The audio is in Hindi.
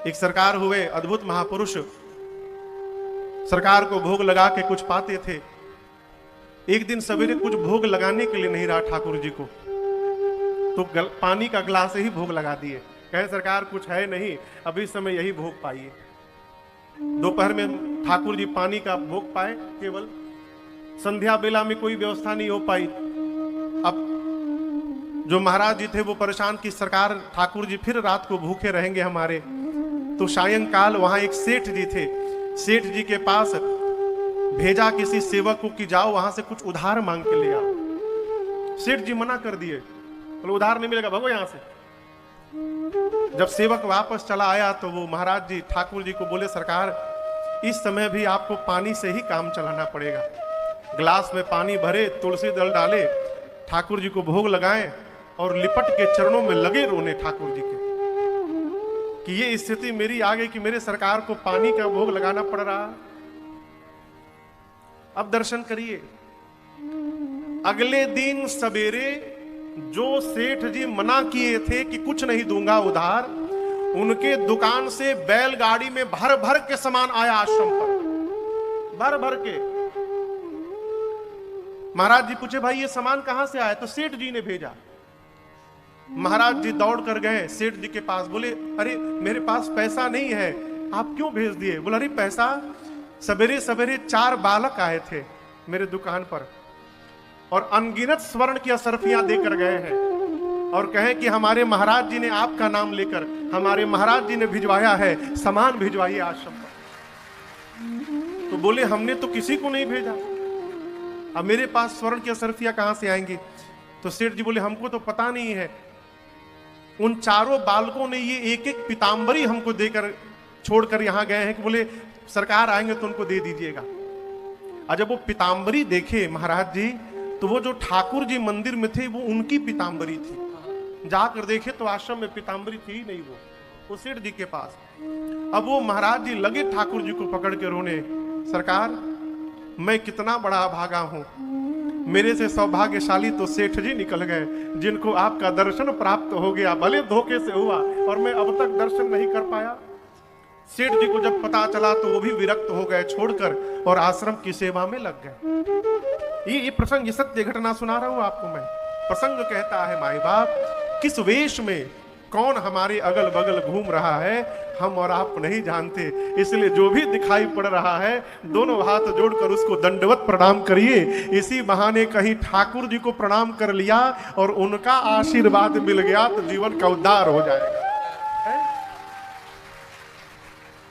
एक सरकार हुए अद्भुत महापुरुष, सरकार को भोग लगा के कुछ पाते थे। एक दिन सवेरे कुछ भोग लगाने के लिए नहीं रहा ठाकुर जी को, तो पानी का गिलास ही भोग लगा दिए। कहे सरकार कुछ है नहीं, अभी समय यही भोग पाइए। दोपहर में ठाकुर जी पानी का भोग पाए, केवल संध्या बेला में कोई व्यवस्था नहीं हो पाई। अब जो महाराज जी थे वो परेशान कि सरकार ठाकुर जी फिर रात को भूखे रहेंगे हमारे। तो सायंकाल वहां एक सेठ जी थे, सेठ जी के पास भेजा किसी सेवक को कि जाओ वहां से कुछ उधार मांग के ले आओ। सेठ जी मना कर दिए, बोले उधार नहीं मिलेगा, भगो यहां से। जब सेवक वापस चला आया तो वो महाराज जी ठाकुर जी को बोले सरकार इस समय भी आपको पानी से ही काम चलाना पड़ेगा। गिलास में पानी भरे, तुलसी दल डाले, ठाकुर जी को भोग लगाएं और लिपट के चरणों में लगे रोने ठाकुर जी के कि ये स्थिति मेरी आ गई कि मेरे सरकार को पानी का भोग लगाना पड़ रहा। अब दर्शन करिए, अगले दिन सवेरे जो सेठ जी मना किए थे कि कुछ नहीं दूंगा उधार, उनके दुकान से बैलगाड़ी में भर भर के सामान आया आश्रम पर, भर भर के। महाराज जी पूछे भाई ये सामान कहां से आया? तो सेठ जी ने भेजा। महाराज जी दौड़ कर गए सेठ जी के पास, बोले अरे मेरे पास पैसा नहीं है, आप क्यों भेज दिए? बोला अरे पैसा, सवेरे सवेरे 4 बालक आए थे मेरे दुकान पर और अनगिनत स्वर्ण की असरफियां देकर गए हैं और कहे कि हमारे महाराज जी ने आपका नाम लेकर, हमारे महाराज जी ने भिजवाया है, सामान भिजवाइए आश्रम पर। तो बोले हमने तो किसी को नहीं भेजा, अब मेरे पास स्वर्ण की असरफियां कहां से आएंगी? तो सेठ जी बोले हमको तो पता नहीं है। उन चारों बालकों ने ये एक एक पीतांबरी हमको देकर छोड़कर यहां गए हैं कि बोले सरकार आएंगे तो उनको दे दीजिएगा। और जब वो पीतांबरी देखे महाराज जी, तो वो जो ठाकुर जी मंदिर में थे वो उनकी पीतांबरी थी। जाकर देखे तो आश्रम में पीतांबरी थी ही नहीं, वो सेठ जी के पास। अब वो महाराज जी लगे ठाकुर जी को पकड़ के रोने, सरकार मैं कितना बड़ा अभागा हूं, मेरे से सौभाग्यशाली तो सेठ जी निकल गए जिनको आपका दर्शन प्राप्त हो गया, भले धोखे से हुआ और मैं अब तक दर्शन नहीं कर पाया। सेठ जी को जब पता चला तो वो भी विरक्त हो गए, छोड़कर और आश्रम की सेवा में लग गए। ये प्रसंग, ये सत्य घटना सुना रहा हूं आपको मैं। प्रसंग कहता है माई बाप किस वेश में कौन हमारे अगल बगल घूम रहा है हम और आप नहीं जानते, इसलिए जो भी दिखाई पड़ रहा है दोनों हाथ जोड़कर उसको दंडवत प्रणाम करिए। इसी बहाने कहीं ठाकुर जी को प्रणाम कर लिया और उनका आशीर्वाद मिल गया तो जीवन का उद्धार हो जाएगा।